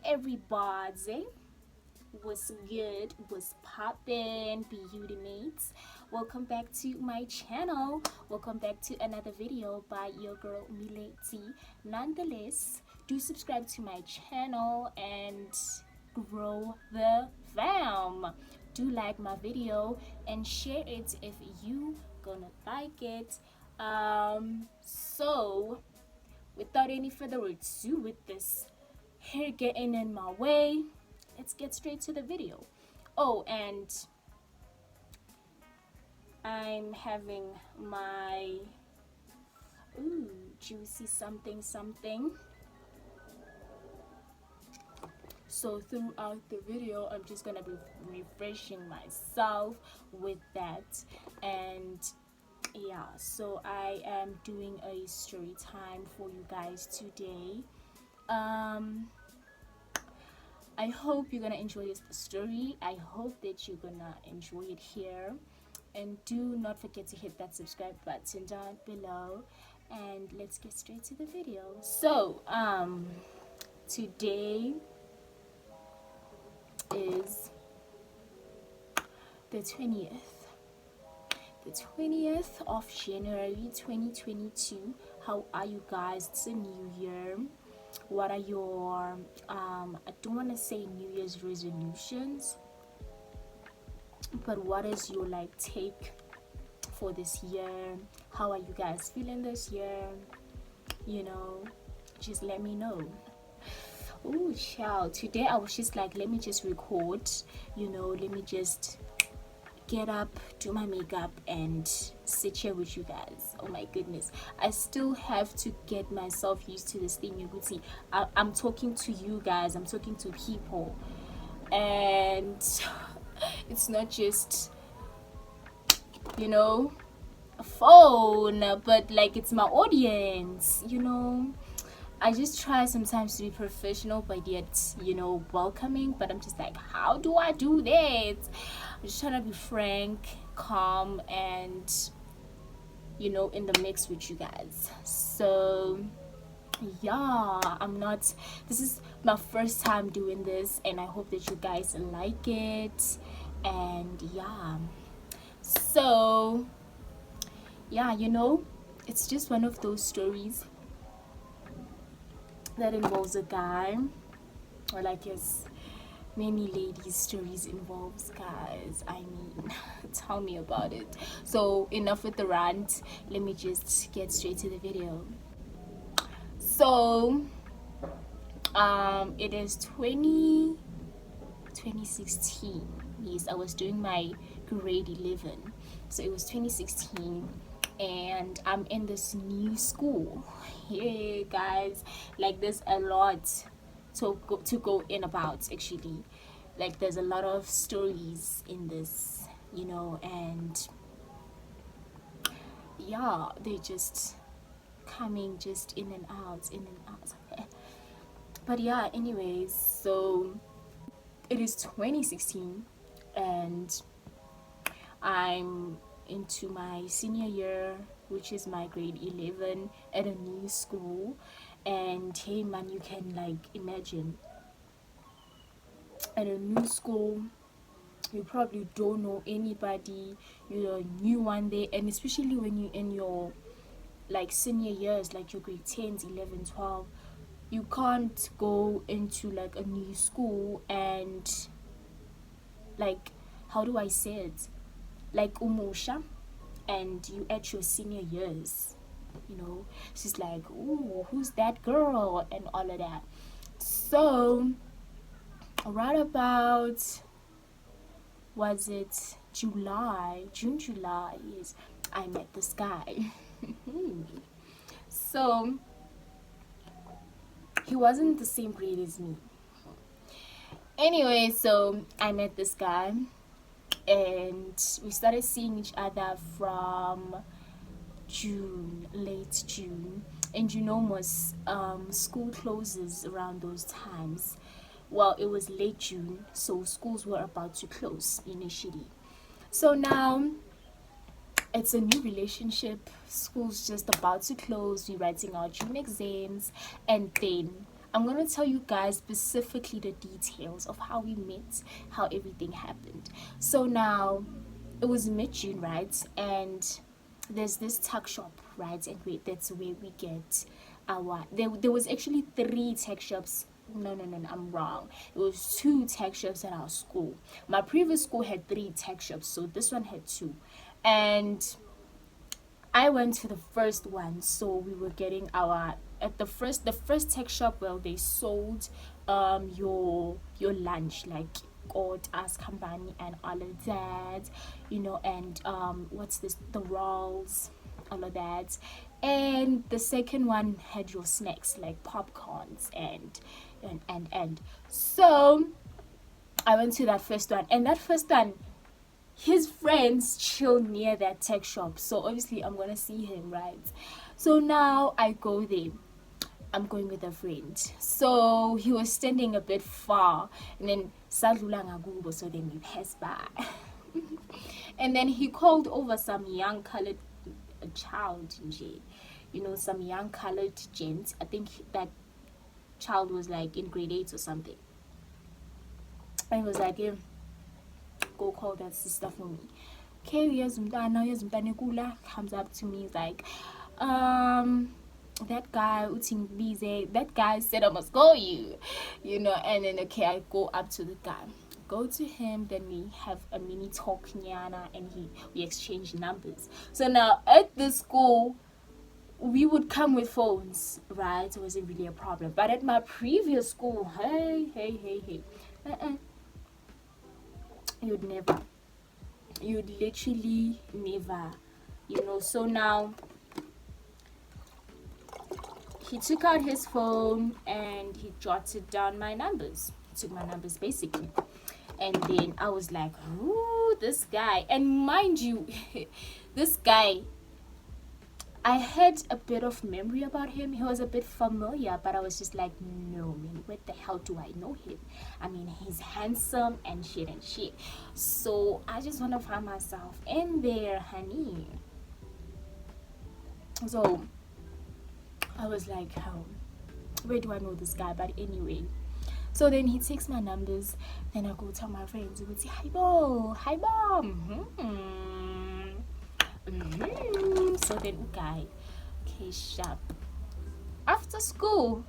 everybody? What's good? What's poppin', beauty mates? Welcome back to my channel. Welcome back to another video by your girl Mileti. Nonetheless, do subscribe to my channel and grow the fam. Do like my video and share it if you gonna like it. So without any further ado, with this hair getting in my way, let's get straight to the video. Oh, and I'm having my juicy something something. So throughout the video, I'm just gonna be refreshing myself with that. And yeah, so I am doing a story time for you guys today. I hope you're gonna enjoy this story. I hope that you're gonna enjoy it here, and do not forget to hit that subscribe button down below, and let's get straight to the video. So today is the 20th of January 2022. How are you guys? It's a new year. What are your I don't want to say New Year's resolutions, but what is your take for this year? How are you guys feeling this year? Just let me know. Oh child, today I was just like, let me just record, let me just get up, do my makeup, and sit here with you guys. Oh my goodness, I still have to get myself used to this thing. You could see I'm talking to you guys, I'm talking to people, and it's not just a phone, but it's my audience. I just try sometimes to be professional, but yet, welcoming. But I'm just like, how do I do that? I'm just trying to be frank, calm, and, in the mix with you guys. So, yeah, this is my first time doing this, and I hope that you guys like it. And, yeah. So, yeah, it's just one of those stories that involves a guy, or as many ladies' stories involves guys. I mean, tell me about it. So enough with the rant, let me just get straight to the video. So it is 2016. Yes, I was doing my grade 11, so it was 2016, and I'm in this new school. Hey guys, there's a lot to go in about, actually. There's a lot of stories in this, and yeah, they just coming just in and out. But yeah, anyways, so it is 2016, and I'm into my senior year, which is my grade 11, at a new school. And hey man, you can imagine, at a new school, you probably don't know anybody, you're a new one day, and especially when you're in your senior years, your grade 10s, 11, 12, you can't go into a new school and how do I say it, umusha, and you at your senior years, she's like, ooh, who's that girl, and all of that. So right about, was it June, July, yes, I met this guy. So he wasn't the same grade as me. Anyway, so I met this guy, and we started seeing each other from late June. And most school closes around those times. Well, it was late June, so schools were about to close initially. So now it's a new relationship, school's just about to close, we're writing our June exams, and then I'm gonna tell you guys specifically the details of how we met, how everything happened. So now it was mid-June, right? And there's this tuck shop, right? And that's where we get our there was actually three tech shops. No, I'm wrong. It was two tech shops at our school. My previous school had three tech shops, so this one had two. And I went to the first one, so we were getting our at the first tech shop. Well, they sold your lunch, like got as company and all of that, and what's this, the rolls, all of that. And the second one had your snacks like popcorns and so I went to that first one, and that first one, his friends chill near that tech shop, so obviously I'm gonna see him, right? So now I go there. I'm going with a friend, so he was standing a bit far, and then sadlula ngakubo, so then we passed by. And then he called over some young colored child, some young colored gent. I think that child was like in grade 8 or something, and he was like, go call that sister for me. Okay, uyazumntana kula comes up to me, he's like, that guy that guy said I must call you, and then okay, I go up to the guy, go to him, then we have a mini talk nyana, and we exchange numbers. So now at the school we would come with phones, right? It wasn't really a problem. But at my previous school, hey, you'd never, you'd literally never, so now he took out his phone and he jotted down my numbers. He took my numbers basically. And then I was like, ooh, this guy. And mind you, this guy, I had a bit of memory about him. He was a bit familiar, but I was just like, no, man, where the hell do I know him? I mean, he's handsome and shit. So I just want to find myself in there, honey. So I was like, oh, where do I know this guy? But anyway, so then he takes my numbers. Then I go tell my friends. He would say, hi, Bo. So then, okay, sharp. After school,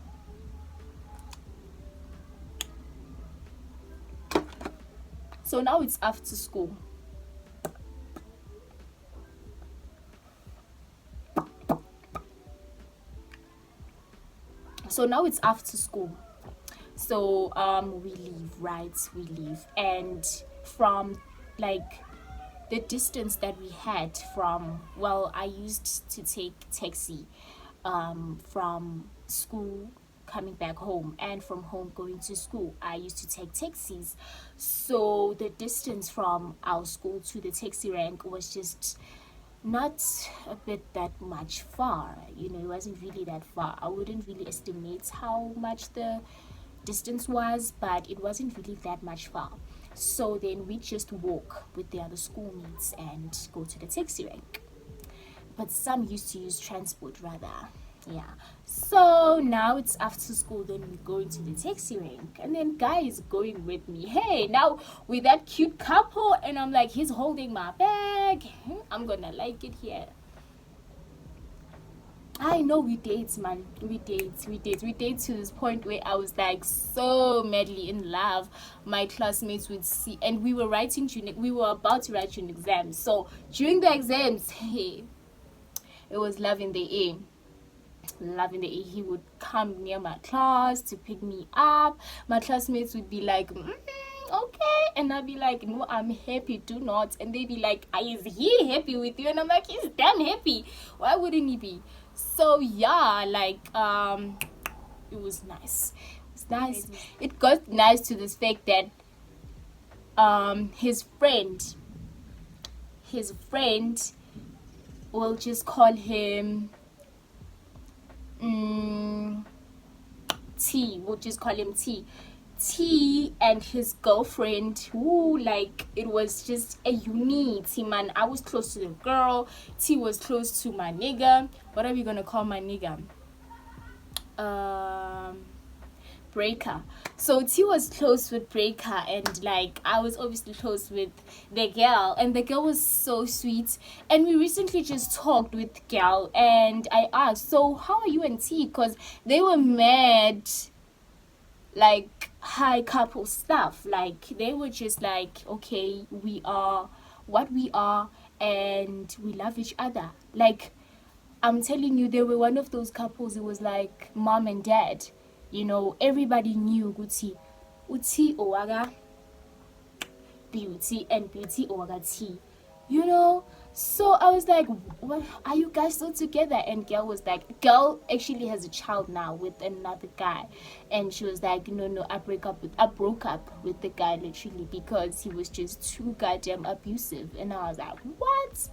so now it's after school. So now it's after school. So we leave, right? We leave, and from like the distance that we had from, well, I used to take taxi from school coming back home, and from home going to school I used to take taxis. So the distance from our school to the taxi rank was just not a bit that much far, it wasn't really that far. I wouldn't really estimate how much the distance was, but it wasn't really that much far. So then we just walk with the other schoolmates and go to the taxi rank. But some used to use transport rather. Yeah. So now it's after school, then we go into the taxi rank, and then guy is going with me. Hey, now with that cute couple, and I'm like, he's holding my bag. I'm gonna like it here. I know we date, man. We date to this point where I was like so madly in love. My classmates would see, and we were about to write an exam. So during the exams, hey, it was love in the air. He would come near my class to pick me up. My classmates would be like, okay, and I'd be like, no, I'm happy, do not. And they'd be like, is he happy with you? And I'm like, he's damn happy, why wouldn't he be? So yeah, like it was nice. It got nice to this fact that his friend, we'll just call him T. We'll just call him T. T and his girlfriend, who, like, it was just a unity, man. I was close to the girl. T was close to my nigga. What are we gonna call my nigga? Breaker. So T was close with Breaker, and like I was obviously close with the girl, and the girl was so sweet. And we recently just talked with girl, and I asked, so how are you and T? Because they were mad, like high couple stuff. Like they were just like, okay, we are what we are, and we love each other. Like I'm telling you, they were one of those couples. It was like mom and dad. You know, everybody knew Uti Owaga Beauty and Beauty Owaga T. You know? So I was like, what, are you guys still together? And girl was like, girl actually has a child now with another guy. And she was like, no, I broke up with the guy literally because he was just too goddamn abusive. And I was like, what?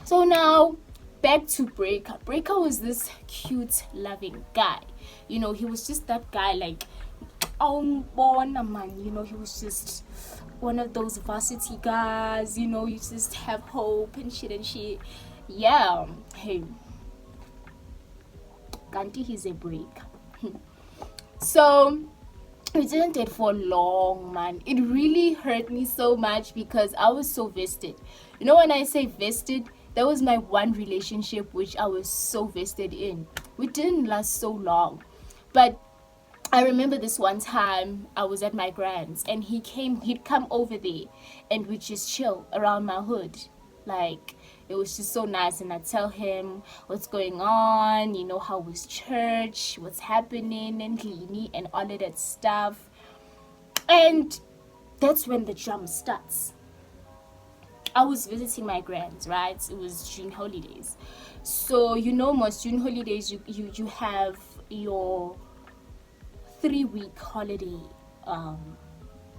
So now back to Breaker. Breaker was this cute, loving guy. You know, he was just that guy, like, born a man. You know, he was just one of those varsity guys. You know, you just have hope and shit and shit. Yeah, hey, Ganti, he's a break. So we didn't date for long, man. It really hurt me so much because I was so vested. You know, when I say vested, that was my one relationship which I was so vested in. We didn't last so long, but I remember this one time I was at my grand's and he'd come over there and we'd just chill around my hood. Like, it was just so nice, and I'd tell him what's going on, you know, how was church, what's happening, and Lini, and all of that stuff. And that's when the drama starts. I was visiting my grands, right? It was June holidays. So, you know, most June holidays, you have your 3-week holiday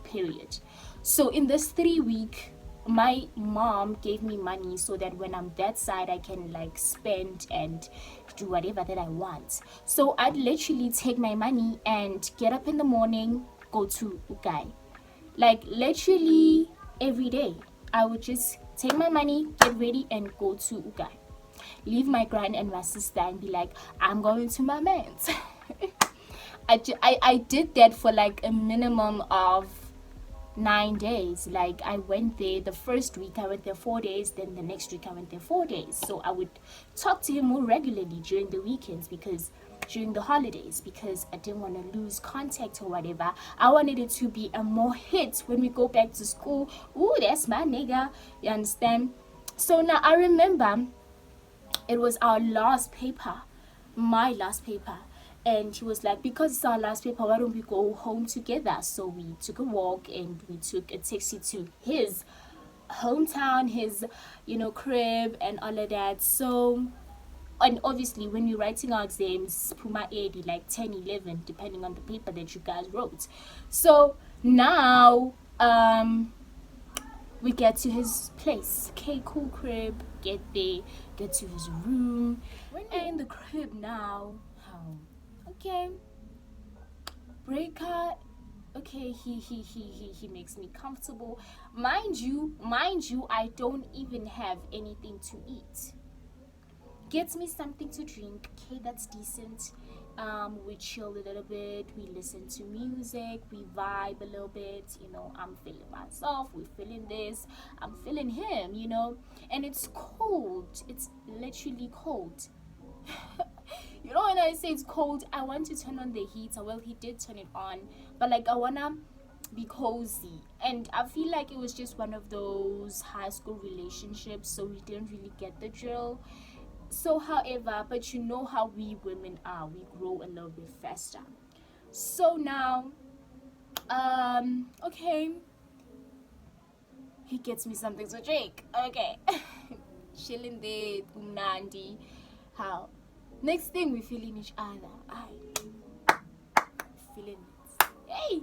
period. So in this 3-week, my mom gave me money so that when I'm that side, I can like spend and do whatever that I want. So I'd literally take my money and get up in the morning, go to Ugai. Like literally every day, I would just take my money, get ready, and go to Ugai. Leave my grand and my sister and be like, I'm going to my man's. I did that for like a minimum of 9 days. Like I went there the first week, I went there 4 days, then the next week I went there 4 days. So I would talk to him more regularly during the weekends, because during the holidays, because I didn't want to lose contact or whatever. I wanted it to be a more hit when we go back to school. Ooh, that's my nigga, you understand? So now I remember it was our last paper, my last paper. And he was like, because it's our last paper, why don't we go home together? So we took a walk and we took a taxi to his hometown, his, you know, crib and all of that. So, and obviously when we're writing our exams, Puma 80, like 10, 11, depending on the paper that you guys wrote. So now, we get to his place. Okay, cool crib. Get there, get to his room. When we're in the crib now, okay, Breaker, okay, he makes me comfortable. Mind you, I don't even have anything to eat. Gets me something to drink. Okay, that's decent. We chill a little bit, we listen to music, we vibe a little bit, you know. I'm feeling myself, we're feeling this, I'm feeling him, you know. And it's cold, it's literally cold. You know, when I say it's cold, I want to turn on the heater. Well, he did turn it on, but like I wanna be cozy. And I feel like it was just one of those high school relationships, so we didn't really get the drill. So however, but you know how we women are, we grow a little bit faster. So now, okay, he gets me something to drink. Okay. Chilling there, kumnandi. How? Next thing, we feeling each other. I feeling it. Hey,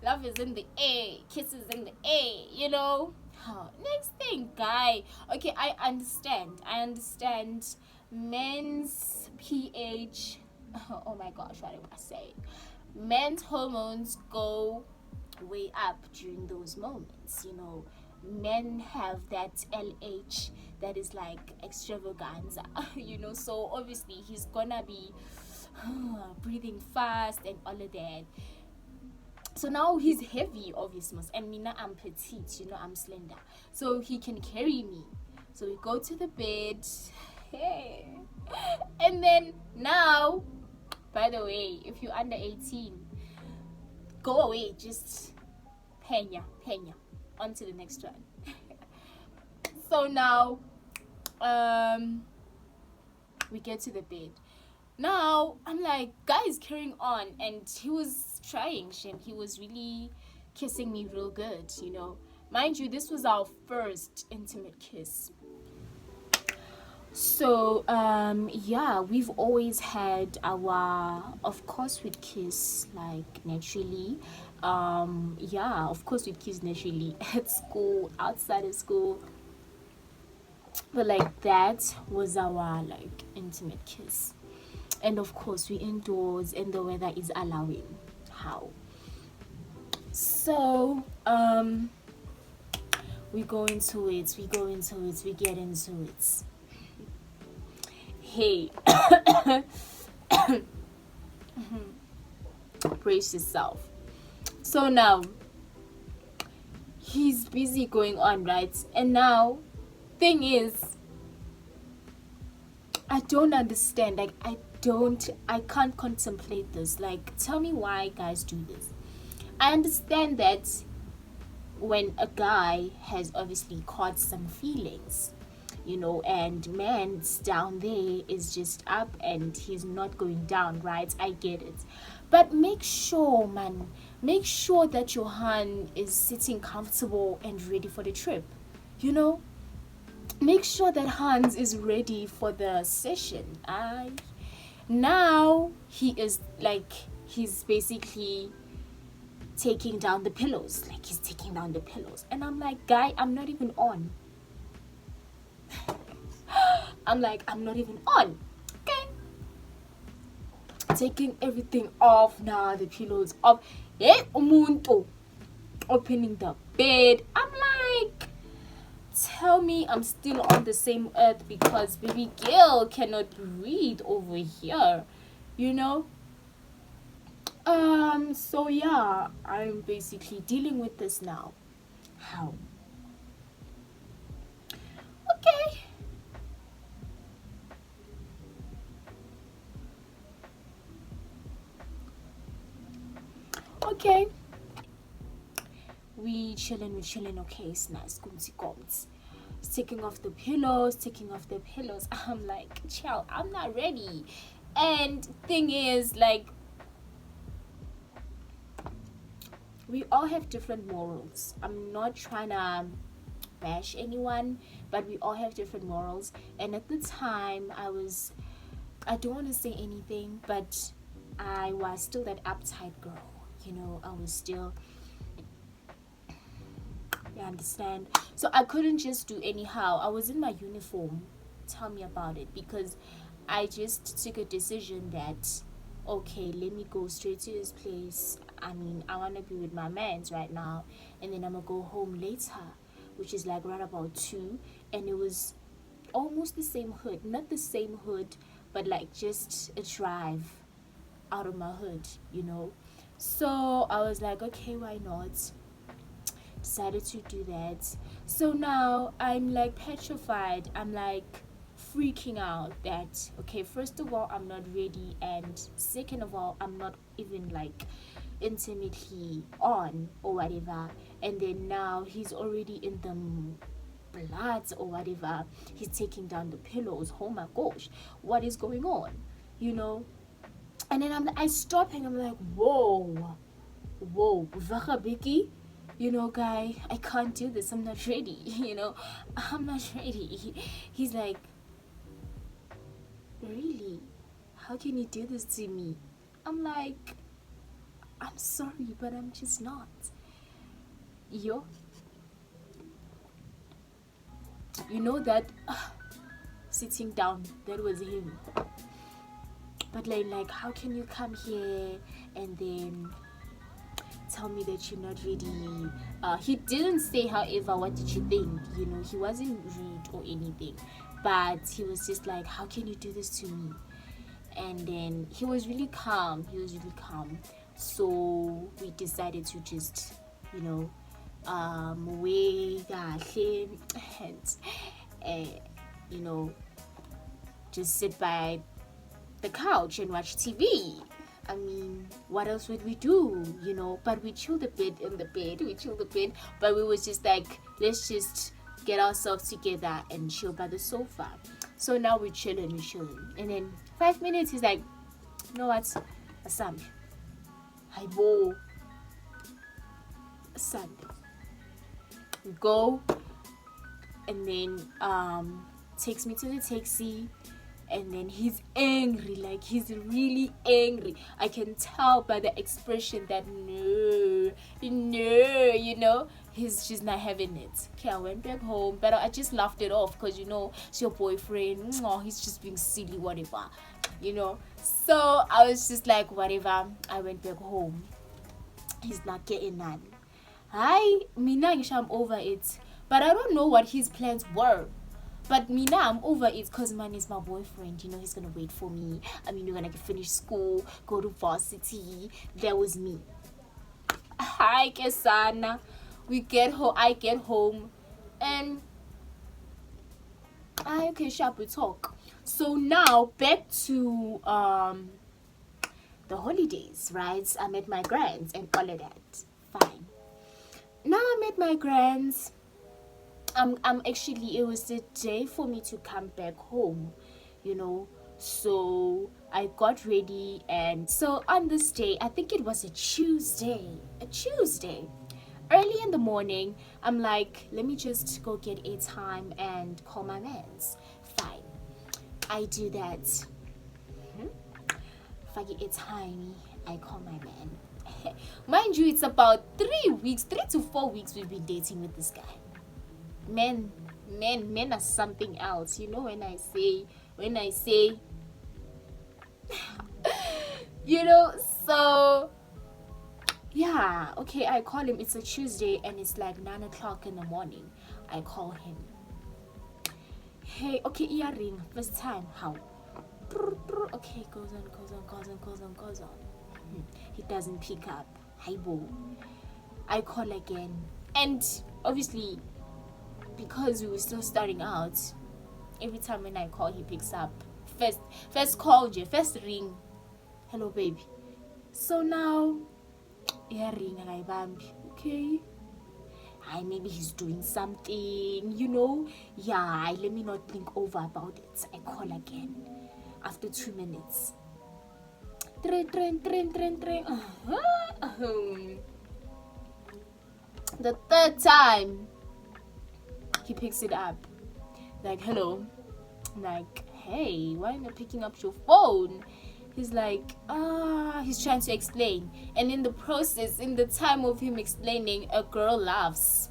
love is in the air, kisses in the air, you know. Next thing, guy. Okay, I understand. Men's pH. Oh my gosh, what am I saying? Men's hormones go way up during those moments, you know. Men have that LH that is like extravaganza, you know. So obviously he's gonna be breathing fast and all of that. So now he's heavy, obviously, and me now I'm petite, I'm slender, so he can carry me. So we go to the bed, hey, and then now, by the way, if you're under 18, go away, just penya, on to the next one. So now, we get to the bed. Now I'm like, guys, carrying on, and he was trying, Shem. He was really kissing me real good, Mind you, this was our first intimate kiss. So yeah, we've always had of course we'd kiss like naturally. Yeah, of course we'd kiss naturally at school, outside of school. But like that was our like intimate kiss. And of course we indoors and the weather is allowing. How? So we go into it, we get into it. Hey, brace yourself. So now he's busy going on, right? And now thing is, I don't understand. Like I can't contemplate this. Like, tell me why guys do this. I understand that when a guy has obviously caught some feelings, and man's down there is just up and he's not going down, right? I get it. But make sure that your hand is sitting comfortable and ready for the trip, Make sure that Hans is ready for the session. Now he's basically taking down the pillows. Like, he's taking down the pillows. And I'm like, guy, I'm not even on. I'm not even on. Okay. Taking everything off now, the pillows off. Opening the bed. I'm like, tell me I'm still on the same earth, because baby girl cannot breathe over here, So yeah, I'm basically dealing with this now. How? Okay. We chilling, okay, it's nice. Taking off the pillows. I'm like, child, I'm not ready. And thing is, like, we all have different morals. I'm not trying to bash anyone, but we all have different morals. And at the time, I don't want to say anything, but I was still that uptight girl. I was still, you understand? So I couldn't just do anyhow. I was in my uniform. Tell me about it. Because I just took a decision that, okay, let me go straight to his place. I want to be with my mans right now, and then I'm gonna go home later, which is like right about 2. And it was almost the same hood, not the same hood, but like just a drive out of my hood, So I was like, okay, why not? Decided to do that. So now I'm like petrified. I'm like freaking out that, okay, first of all, I'm not ready, and second of all, I'm not even like intimately on or whatever. And then now he's already in the bloods or whatever. He's taking down the pillows. Oh my gosh, what is going on? And then I stop and I'm like, whoa, Vachabiki, guy, I can't do this. I'm not ready, I'm not ready. He's like, really? How can you do this to me? I'm like, I'm sorry, but I'm just not. That sitting down, that was him. But like, how can you come here and then tell me that you're not ready? He didn't say, however, what did you think? He wasn't rude or anything, but he was just like, how can you do this to me? and then he was really calm. So we decided to just, you know, way kahle and you know, just sit by the couch and watch TV. I mean, what else would we do, you know? But we chilled a bit in the bed. But we was just like, let's just get ourselves together and chill by the sofa. So now we're chilling. And then 5 minutes, he's like, you know what? Asambi. Haibo. Asambi. Go. And then takes me to the taxi. And then he's angry, like he's really angry. I can tell by the expression that no, you know, he's just not having it. Okay, I went back home, but I just laughed it off because, you know, it's your boyfriend. Oh, he's just being silly, whatever, you know. So I was just like, whatever. I went back home. He's not getting none. Hi, Mina, I'm over it. But I don't know what his plans were. But me now, I'm over it because man is my boyfriend. You know, he's going to wait for me. I mean, we're going to finish school, go to varsity. That was me. Hi, Kesana. I get home. And okay, sharp, we talk. So now, back to the holidays, right? I met my grands and all of that. Fine. Now I met my grands. I'm actually, it was the day for me to come back home, you know. So I got ready, and so on this day, I think it was a Tuesday, early in the morning, I'm like, let me just go get airtime and call my mans. Fine, I do that. If I get airtime, I call my man. Mind you, it's about 3 to 4 weeks we've been dating with this guy. Men are something else, you know. When I say you know. So yeah, okay, I call him. It's a Tuesday and it's like 9 o'clock in the morning. I call him. Hey, okay, earring, first time. How? Okay, goes on. He doesn't pick up. Hi, boo. I call again, and obviously, because we were still starting out, every time when I call, he picks up. First call, first ring. Hello, baby. So now, ring and I bambi. Okay. Maybe he's doing something, you know. Yeah, let me not think over about it. I call again. After 2 minutes. Train. The third time, he picks it up. Like, hello. I'm like, hey, why am I picking up your phone? He's like, he's trying to explain. And in the process, in the time of him explaining, a girl laughs.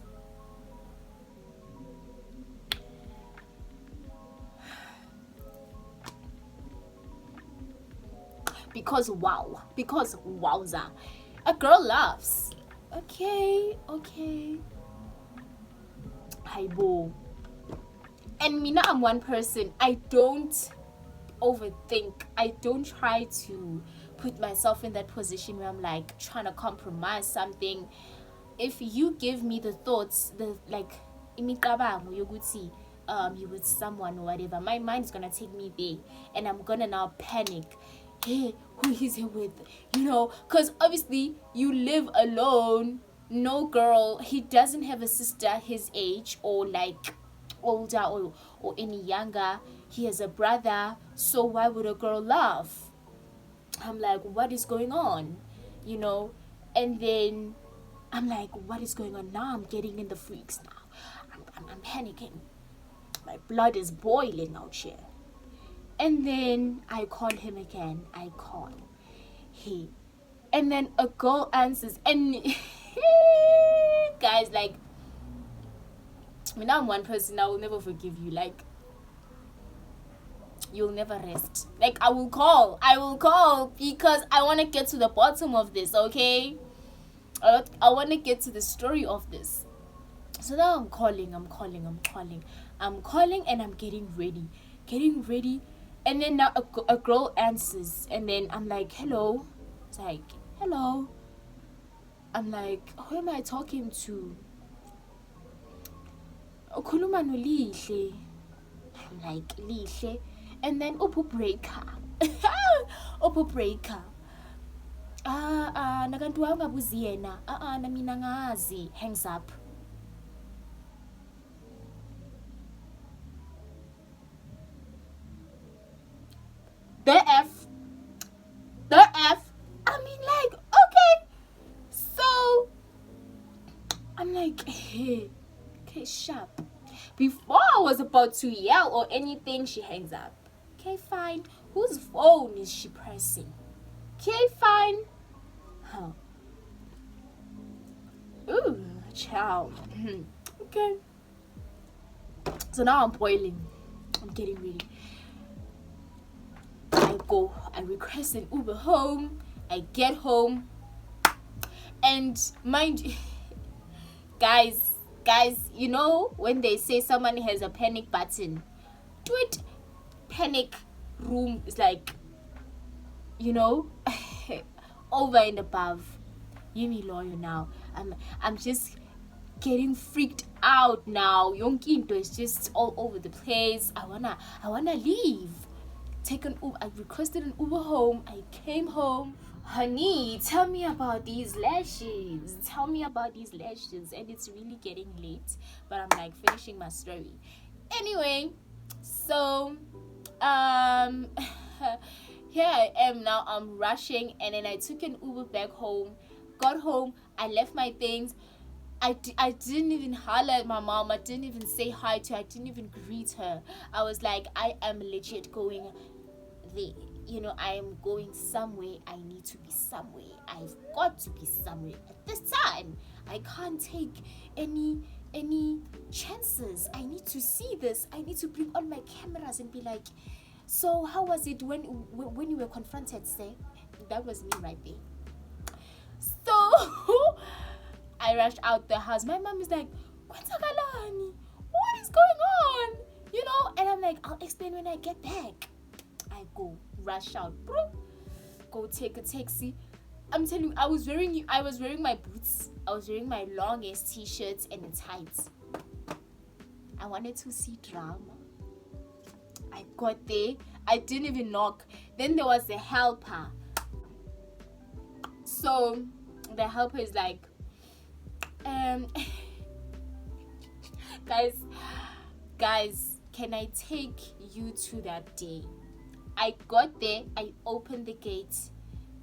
Because wowza. A girl laughs. Okay. Hi, boo. And me now, I'm one person. I don't overthink. I don't try to put myself in that position where I'm like trying to compromise something. If you give me the thoughts, you with someone or whatever, my mind is gonna take me there, and I'm gonna now panic. Hey, who is he with? You know, because obviously you live alone. No girl, he doesn't have a sister his age or like older or any younger. He has a brother, so why would a girl laugh? I'm like, what is going on? You know, and then I'm like, what is going on now? I'm getting in the freaks now. I'm panicking. My blood is boiling out here. And then I call him again. And then a girl answers, and guys, like, when I'm one person, I will never forgive you. Like, you'll never rest. Like, I will call because I want to get to the bottom of this, okay? I want to get to the story of this. So now I'm calling, and I'm getting ready. And then now a girl answers, and then I'm like, hello. It's like, hello. I'm like, who am I talking to? Ukhuluma no Lihle. I'm like, Lihle. And then Upu breaker. Upu breaker. Nakantu wangabuzi yena. Na mina ngazi. Hangs up. The F. I mean, like, okay. So, I'm like, hey, okay, sharp. Before I was about to yell or anything, she hangs up. Okay, fine. Whose phone is she pressing? Okay, fine. Huh. Ooh, child. Okay. So now I'm boiling. I'm getting ready. I request an Uber home. I get home. And mind you, guys, you know when they say someone has a panic button, do it. Panic room is like, you know, over and above. You me lawyer now. I'm just getting freaked out now. Yonkinto is just all over the place. I wanna leave. Take an Uber. I requested an Uber home. I came home. Honey, tell me about these lashes. And it's really getting late, but I'm like finishing my story. Anyway, so here I am now. I'm rushing, and then I took an Uber back home. Got home. I left my things. I didn't even holler at my mom. I didn't even say hi to her. I didn't even greet her. I was like, I am legit going I am going somewhere. I need to be somewhere. I've got to be somewhere at this time. I can't take any chances. I need to see this. I need to bring on my cameras and be like, so how was it when you were confronted, say? That was me right there. So I rushed out the house. My mom is like, what is going on? And I'm like, I'll explain when I get back. I go rush out, bro. Go take a taxi. I'm telling you, I was wearing my boots. I was wearing my longest t-shirts and the tights. I wanted to see drama. I got there. I didn't even knock. Then there was the helper. So the helper is like, guys, can I take you to that day? I got there, I opened the gate,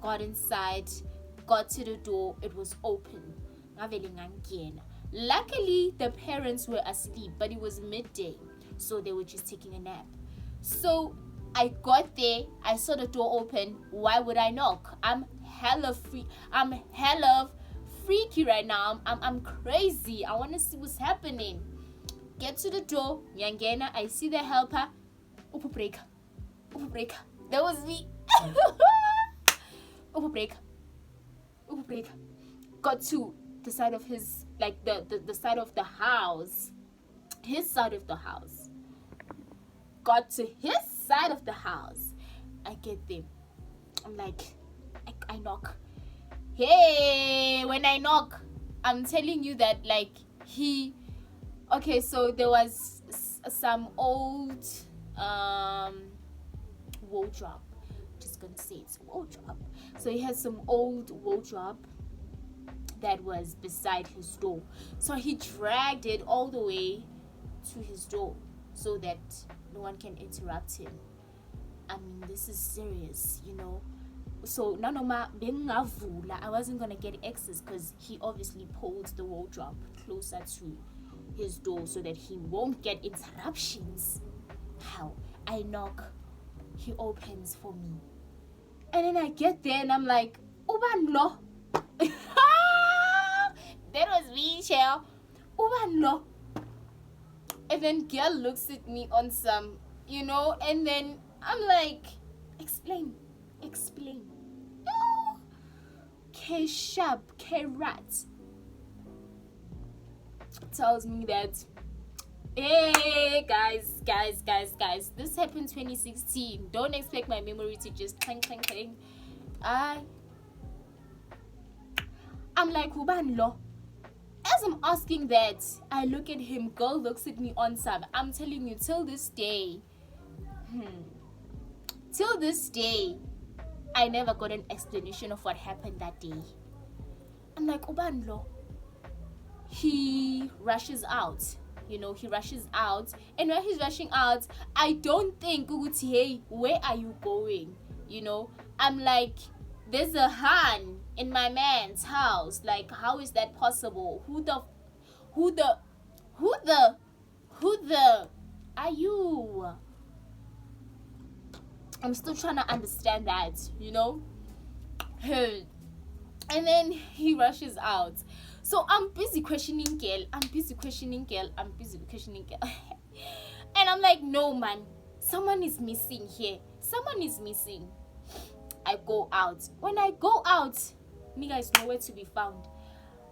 got inside, got to the door, it was open. Luckily, the parents were asleep, but it was midday, so they were just taking a nap. So I got there, I saw the door open. Why would I knock? I'm hella freaky right now. I'm crazy. I want to see what's happening. Get to the door, Yangena, I see the helper. Upu break. That was me. Upu break. Got to the side of his, like the side of the house. His side of the house. Got to his side of the house. I get there. I'm like, I knock. Hey, when I knock, I'm telling you that like okay, so there was some old wardrobe. Just gonna say it's wardrobe. So he had some old wardrobe that was beside his door. So he dragged it all the way to his door so that no one can interrupt him. I mean, this is serious, So nanoma bengavula, I wasn't gonna get access because he obviously pulled the wardrobe closer to his door so that he won't get interruptions. How? I knock, he opens for me, and then I get there and I'm like, Ubanlo. That was me, child. Ubanlo. And then girl looks at me on some, and then I'm like, explain. No. K sharp, K rat tells me that Hey guys, this happened 2016. Don't expect my memory to just clang clang clang. I I'm like, Huban lo. As I'm asking that, I look at him, girl looks at me on some. I'm telling you, till this day, till this day, I never got an explanation of what happened that day. I'm like, Ubanlo. He rushes out. He rushes out. And when he's rushing out, I don't think, hey, where are you going? I'm like, there's a Han in my man's house. Like, how is that possible? Who the are you? I'm still trying to understand that. And then he rushes out. So I'm busy questioning girl. And I'm like, no man, someone is missing here. Someone is missing. I go out. When I go out, nigga is nowhere to be found.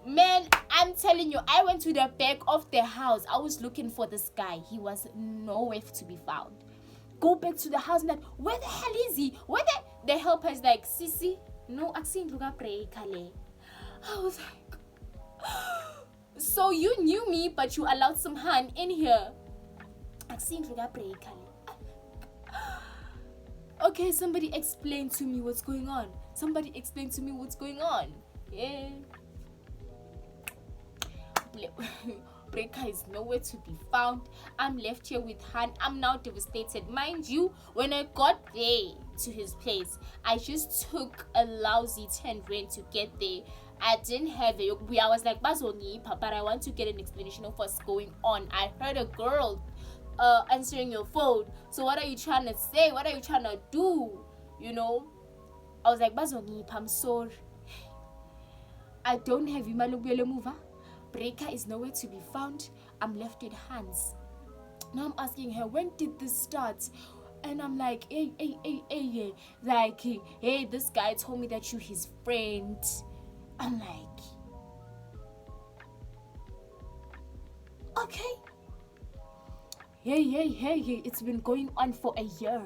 Man, I'm telling you, I went to the back of the house. I was looking for this guy. He was nowhere to be found. Go back to the house and like, where the hell is he? Where the helper is like, Sissy, no, I was like, so you knew me, but you allowed some hand in here. Okay, somebody explain to me what's going on. Yeah. Breaker is nowhere to be found. I'm left here with Han. I'm now devastated. Mind you, when I got there to his place, I just took a lousy 10 rand to get there. I didn't have it. I was like, but I want to get an explanation of what's going on. I heard a girl answering your phone. So what are you trying to say? What are you trying to do? I was like, I'm sorry. I don't have Imalubele mover. Breaker is nowhere to be found. I'm left with Hans. Now I'm asking her, when did this start? And I'm like, hey. Like, hey, this guy told me that you're his friend. I'm like, okay. Hey, it's been going on for a year.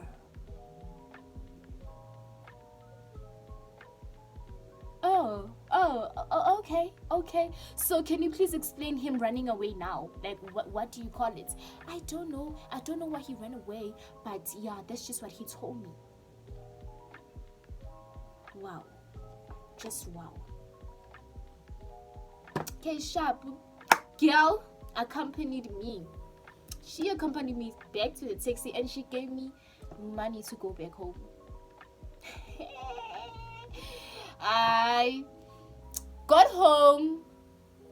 Okay. So can you please explain him running away now? Like, what do you call it? I don't know why he ran away, but yeah, that's just what he told me. Wow. Just wow. Okay, sharp girl accompanied me. She accompanied me back to the taxi and she gave me money to go back home. I got home.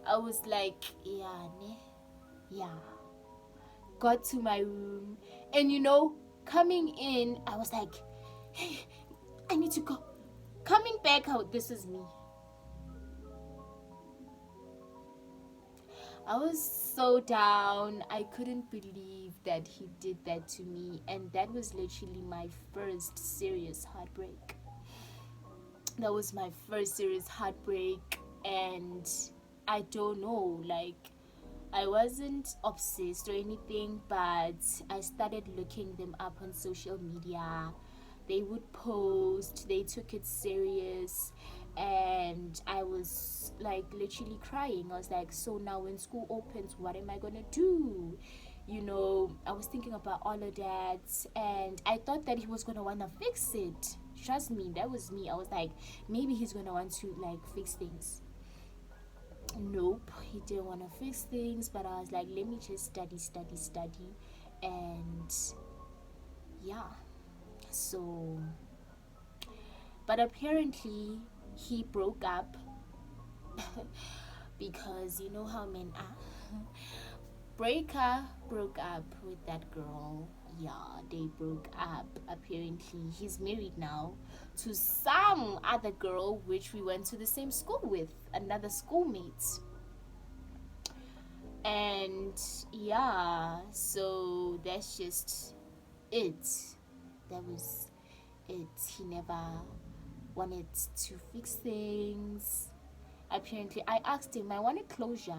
I was like, yeah. Got to my room. And coming in, I was like, hey, I need to go. Coming back out, this is me. I was so down. I couldn't believe that he did that to me. And that was literally my first serious heartbreak. That was my first serious heartbreak. And I don't know, like, I wasn't obsessed or anything, but I started looking them up on social media. They would post, they took it serious, and I was like literally crying. I was like, so now when school opens, what am I gonna do? I was thinking about all of that, and I thought that he was gonna wanna fix it. Trust me, that was me. I was like, maybe he's gonna want to like fix things. Nope, he didn't want to fix things, but I was like, let me just study, and yeah. So, but apparently he broke up because you know how men are. Breaker broke up with that girl. Yeah, they broke up. Apparently he's married now to some other girl which we went to the same school with, another schoolmate. And yeah, so that's just it. That was it. He never wanted to fix things. Apparently I asked him, I wanted closure,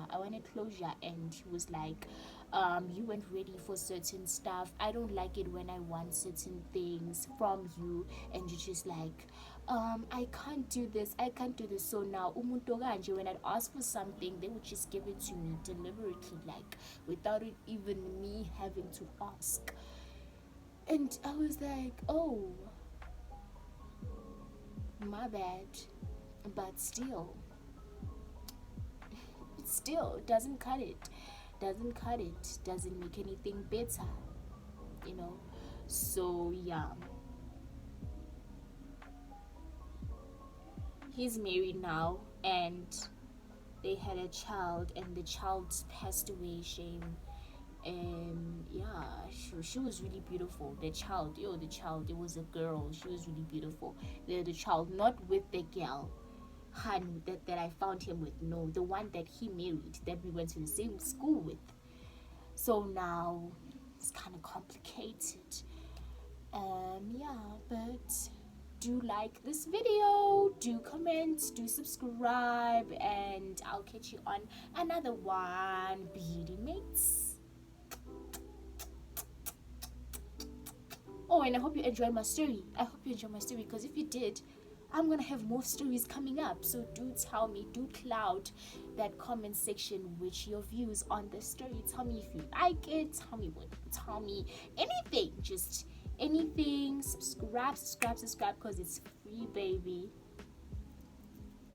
and he was like, you weren't ready for certain stuff. I don't like it when I want certain things from you and you're just like, I can't do this, I can't do this. So now umuntu kanje, when I'd ask for something, they would just give it to me deliberately, like without it even me having to ask. And I was like, oh, my bad. But still doesn't cut it, doesn't make anything better, you know. So yeah, he's married now and they had a child and the child passed away. Shame. And yeah, she was really beautiful. The child, it was a girl. She was really beautiful. The child, not with the girl Han that I found him with, no, the one that he married, that we went to the same school with. So now it's kind of complicated. Yeah, but do like this video, do comment, do subscribe, and I'll catch you on another one, beauty mates. Oh, and I hope you enjoyed my story. I hope you enjoyed my story, because if you did, I'm gonna have more stories coming up. So do tell me, do cloud that comment section with your views on the story. Tell me if you like it, tell me anything, just anything. Subscribe, because it's free, baby.